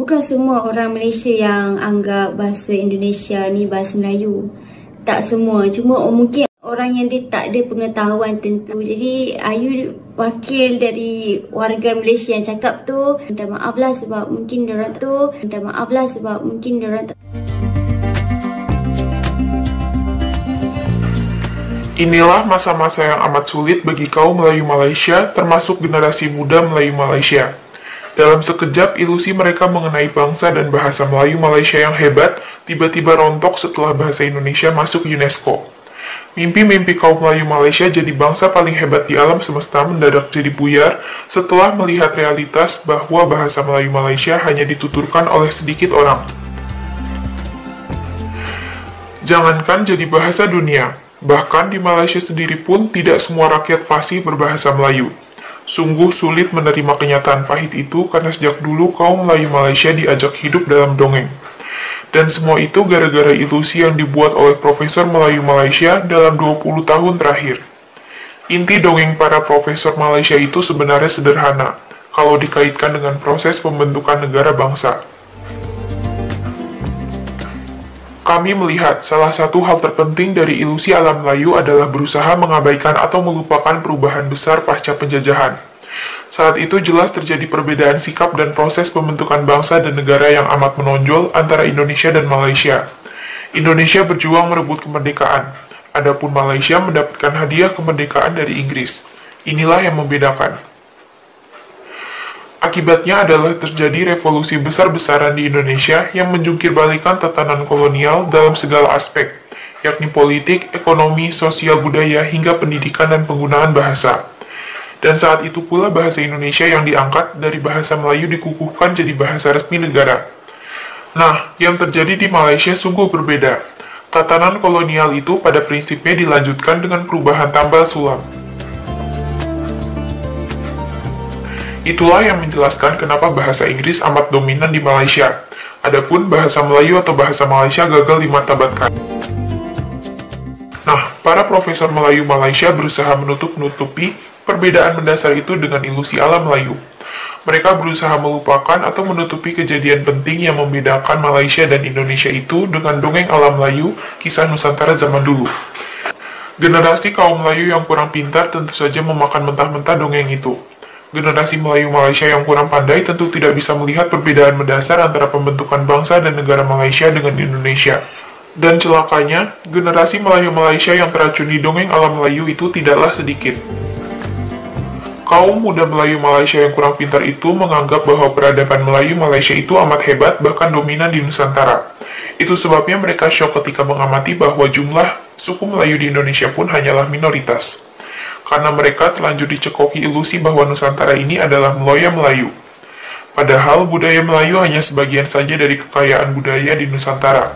Bukan semua orang Malaysia yang anggap bahasa Indonesia ni bahasa Melayu. Tak semua, cuma mungkin orang yang dia tak ada pengetahuan tentu. Jadi Ayu wakil dari warga Malaysia yang cakap tu, minta maaf lah sebab mungkin diorang Inilah masa-masa yang amat sulit bagi kaum Melayu Malaysia, termasuk generasi muda Melayu Malaysia. Dalam sekejap, ilusi mereka mengenai bangsa dan bahasa Melayu Malaysia yang hebat tiba-tiba rontok setelah bahasa Indonesia masuk UNESCO. Mimpi-mimpi kaum Melayu Malaysia jadi bangsa paling hebat di alam semesta mendadak jadi buyar setelah melihat realitas bahwa bahasa Melayu Malaysia hanya dituturkan oleh sedikit orang. Jangankan jadi bahasa dunia, bahkan di Malaysia sendiri pun tidak semua rakyat fasih berbahasa Melayu. Sungguh sulit menerima kenyataan pahit itu karena sejak dulu kaum Melayu Malaysia diajak hidup dalam dongeng. Dan semua itu gara-gara ilusi yang dibuat oleh Profesor Melayu Malaysia dalam 20 tahun terakhir. Inti dongeng para Profesor Malaysia itu sebenarnya sederhana, kalau dikaitkan dengan proses pembentukan negara bangsa. Kami melihat salah satu hal terpenting dari ilusi alam Melayu adalah berusaha mengabaikan atau melupakan perubahan besar pasca penjajahan. Saat itu jelas terjadi perbedaan sikap dan proses pembentukan bangsa dan negara yang amat menonjol antara Indonesia dan Malaysia. Indonesia berjuang merebut kemerdekaan, adapun Malaysia mendapatkan hadiah kemerdekaan dari Inggris. Inilah yang membedakan. Akibatnya adalah terjadi revolusi besar-besaran di Indonesia yang menjungkir balikan tatanan kolonial dalam segala aspek, yakni politik, ekonomi, sosial budaya, hingga pendidikan dan penggunaan bahasa. Dan saat itu pula bahasa Indonesia yang diangkat dari bahasa Melayu dikukuhkan jadi bahasa resmi negara. Nah, yang terjadi di Malaysia sungguh berbeda. Tatanan kolonial itu pada prinsipnya dilanjutkan dengan perubahan tambal sulam. Itulah yang menjelaskan kenapa bahasa Inggris amat dominan di Malaysia. Adapun bahasa Melayu atau bahasa Malaysia gagal dimartabatkan. Nah, para profesor Melayu Malaysia berusaha menutup-nutupi perbedaan mendasar itu dengan ilusi alam Melayu. Mereka berusaha melupakan atau menutupi kejadian penting yang membedakan Malaysia dan Indonesia itu dengan dongeng alam Melayu, kisah Nusantara zaman dulu. Generasi kaum Melayu yang kurang pintar tentu saja memakan mentah-mentah dongeng itu. Generasi Melayu Malaysia yang kurang pandai tentu tidak bisa melihat perbedaan mendasar antara pembentukan bangsa dan negara Malaysia dengan Indonesia. Dan celakanya, generasi Melayu Malaysia yang teracuni dongeng alam Melayu itu tidaklah sedikit. Kaum muda Melayu Malaysia yang kurang pintar itu menganggap bahwa peradaban Melayu Malaysia itu amat hebat bahkan dominan di Nusantara. Itu sebabnya mereka syok ketika mengamati bahwa jumlah suku Melayu di Indonesia pun hanyalah minoritas. Karena mereka terlanjur dicekoki ilusi bahwa Nusantara ini adalah Mloya Melayu. Padahal budaya Melayu hanya sebagian saja dari kekayaan budaya di Nusantara.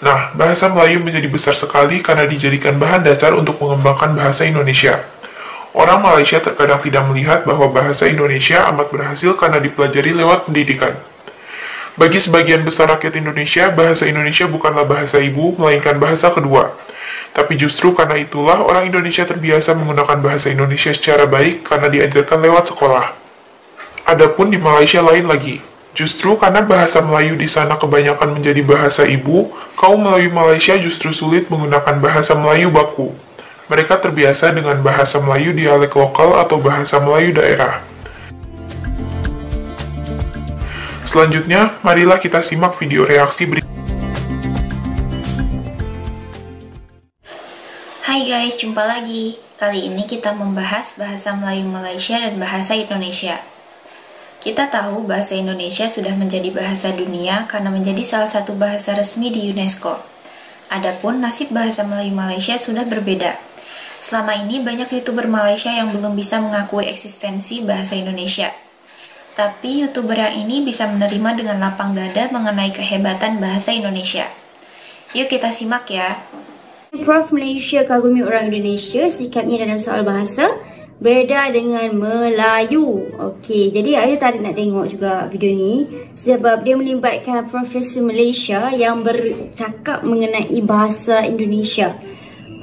Nah, bahasa Melayu menjadi besar sekali karena dijadikan bahan dasar untuk mengembangkan bahasa Indonesia. Orang Malaysia terkadang tidak melihat bahwa bahasa Indonesia amat berhasil karena dipelajari lewat pendidikan. Bagi sebagian besar rakyat Indonesia, bahasa Indonesia bukanlah bahasa ibu, melainkan bahasa kedua. Tapi justru karena itulah orang Indonesia terbiasa menggunakan bahasa Indonesia secara baik karena diajarkan lewat sekolah. Adapun di Malaysia lain lagi. Justru karena bahasa Melayu di sana kebanyakan menjadi bahasa ibu, kaum Melayu Malaysia justru sulit menggunakan bahasa Melayu baku. Mereka terbiasa dengan bahasa Melayu dialek lokal atau bahasa Melayu daerah. Selanjutnya, marilah kita simak video reaksi berikut. Hai guys, jumpa lagi. Kali ini kita membahas bahasa Melayu Malaysia dan bahasa Indonesia. Kita tahu bahasa Indonesia sudah menjadi bahasa dunia karena menjadi salah satu bahasa resmi di UNESCO. Adapun nasib bahasa Melayu Malaysia sudah berbeda. Selama ini banyak YouTuber Malaysia yang belum bisa mengakui eksistensi bahasa Indonesia. Tapi YouTuber yang ini bisa menerima dengan lapang dada mengenai kehebatan bahasa Indonesia. Yuk kita simak ya. Prof Malaysia kagumi orang Indonesia sikapnya dalam soal bahasa. beda dengan Melayu. Okey, jadi Ayu tarik nak tengok juga video ni sebab dia melibatkan Profesor Malaysia yang bercakap mengenai bahasa Indonesia.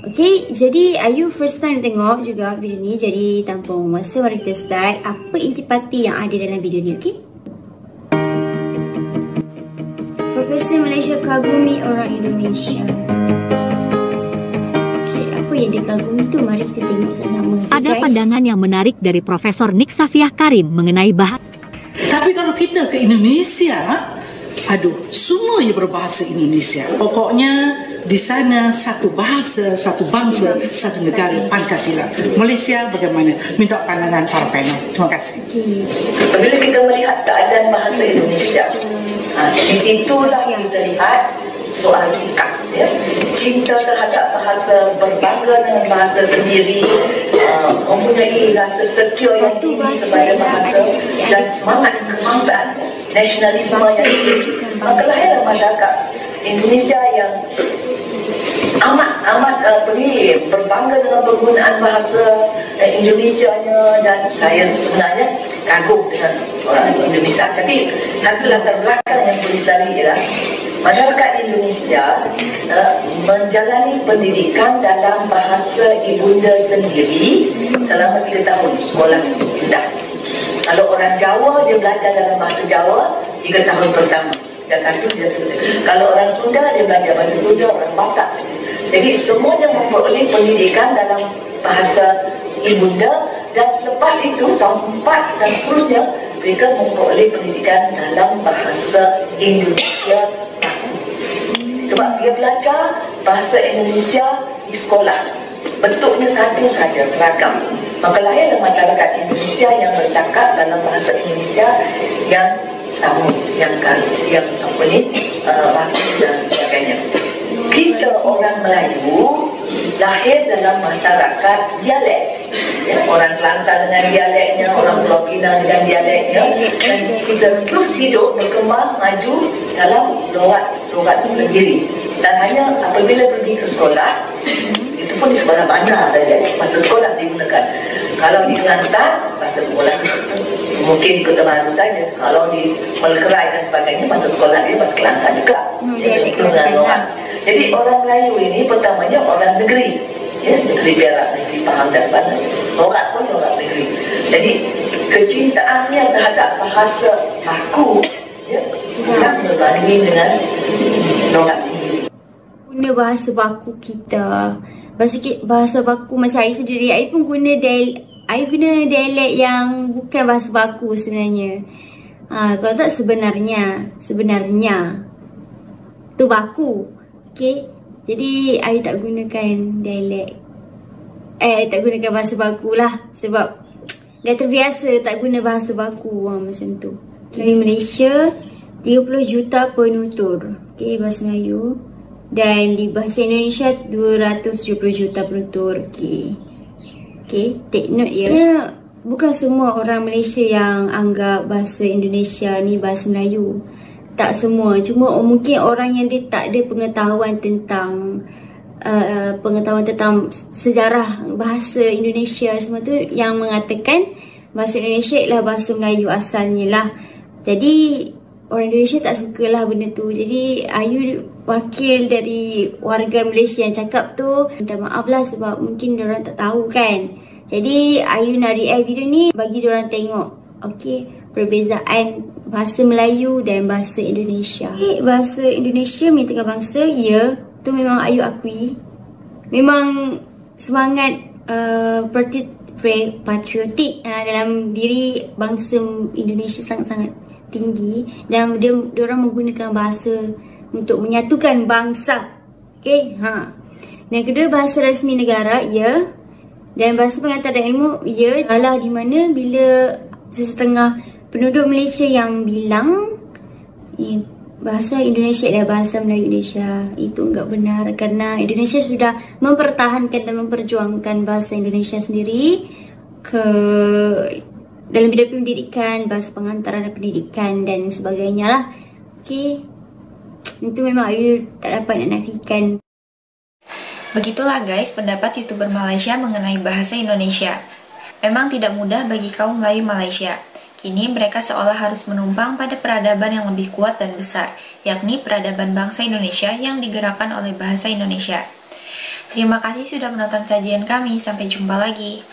Okey, jadi Ayu first time tengok juga video ni. Jadi tanpa masa, mari kita start apa intipati yang ada dalam video ni. Okey, Profesor Malaysia kagumi orang Indonesia. Yang dikagumi tu, mari kita tengok sama-sama. Ada pandangan yang menarik dari Profesor Nik Safiah Karim mengenai bahasa. Tapi kalau kita ke Indonesia, semuanya berbahasa Indonesia. Pokoknya di sana satu bahasa, satu bangsa, satu negara, Pancasila. Malaysia bagaimana? Minta pandangan para panel. Terima kasih. Bila kita melihat keadaan bahasa Indonesia, di situlah kita lihat soal sikap, ya. Cinta terhadap bahasa, berbangga dengan bahasa sendiri, mempunyai rasa setia yang tinggi kepada bahasa dan semangat kebangsaan, nasionalisme yang tinggi. Maka lahirlah masyarakat Indonesia yang amat berbangga dengan penggunaan bahasa Indonesianya, dan saya sebenarnya kagum dengan orang Indonesia. Tapi satu latar belakang yang perlu disadari ialah masyarakat Indonesia menjalani pendidikan dalam bahasa ibunda sendiri selama 3 tahun sekolah rendah. Kalau orang Jawa, dia belajar dalam bahasa Jawa 3 tahun pertama. Kalau orang Sunda, dia belajar bahasa Sunda, orang Batak. Jadi semuanya memperoleh pendidikan dalam bahasa ibunda, dan selepas itu tahun 4 dan seterusnya mereka memperoleh pendidikan dalam bahasa Indonesia. Sebab dia belajar bahasa Indonesia di sekolah, bentuknya satu saja, seragam. Maka lahirlah masyarakat Indonesia yang bercakap dalam bahasa Indonesia yang sama, yang baku dan sebagainya. Kita orang Melayu lahir dalam masyarakat dialek, ya, orang Kelantan dengan dialeknya, orang Pulau Pinang dengan dialeknya, dan kita terus hidup, berkembang, maju dalam logat sendiri. Dan hanya apabila pergi ke sekolah, itu pun di sekolah mana saja, bahasa sekolah digunakan. Kalau di Kelantan, bahasa sekolah mungkin di Kota Baru saja. Kalau di Melkerai dan sebagainya, bahasa sekolah dia bahasa Kelantan juga. Dengan logat. Jadi orang Melayu ini pertamanya orang negeri, ya, negeri Perak, negeri Pahang dan sebagainya. Logat pun logat negeri. Jadi kecintaannya terhadap bahasa baku, ya, tak berbanding dengan logat sendiri. Guna bahasa baku kita, bahasa baku macam saya sendiri, saya pun guna dialek yang bukan bahasa baku sebenarnya. Kalau tak sebenarnya tu baku. Okey, jadi I tak gunakan dialek. Tak gunakan bahasa baku lah, sebab dah terbiasa tak guna bahasa baku macam tu. Di Malaysia 30 juta penutur, okey, bahasa Melayu, dan di bahasa Indonesia 270 juta penutur. Okey, take note ya. Bukan semua orang Malaysia yang anggap bahasa Indonesia ni bahasa Melayu. Tak semua, cuma mungkin orang yang dia tak ada pengetahuan tentang sejarah bahasa Indonesia semua tu, yang mengatakan bahasa Indonesia ialah bahasa Melayu asalnya lah. Jadi orang Indonesia tak sukalah benda tu. Jadi Ayu wakil dari warga Malaysia yang cakap tu, minta maaf lah sebab mungkin diorang tak tahu kan. Jadi Ayu nak react video ni bagi diorang tengok, okey, perbezaan bahasa Melayu dan bahasa Indonesia. Bahasa Indonesia menyatakan bangsa, ya, tu memang Ayu akui. Memang semangat patriotik dalam diri bangsa Indonesia sangat-sangat tinggi, dan diorang menggunakan bahasa untuk menyatukan bangsa. Okey, Dan kedua, bahasa rasmi negara, ya, dan bahasa pengantar dan ilmu, ya. Alah di mana bila sesetengah penduduk Malaysia yang bilang bahasa Indonesia adalah bahasa Melayu Indonesia, itu enggak benar, kerana Indonesia sudah mempertahankan dan memperjuangkan bahasa Indonesia sendiri dalam bidang pendidikan, bahasa pengantaran dan pendidikan dan sebagainya lah. Okey, itu memang Ayu tak dapat nak nafikan. Begitulah guys pendapat YouTuber Malaysia mengenai bahasa Indonesia. Memang tidak mudah bagi kaum Melayu Malaysia. Kini mereka seolah harus menumpang pada peradaban yang lebih kuat dan besar, yakni peradaban bangsa Indonesia yang digerakkan oleh bahasa Indonesia. Terima kasih sudah menonton sajian kami, sampai jumpa lagi.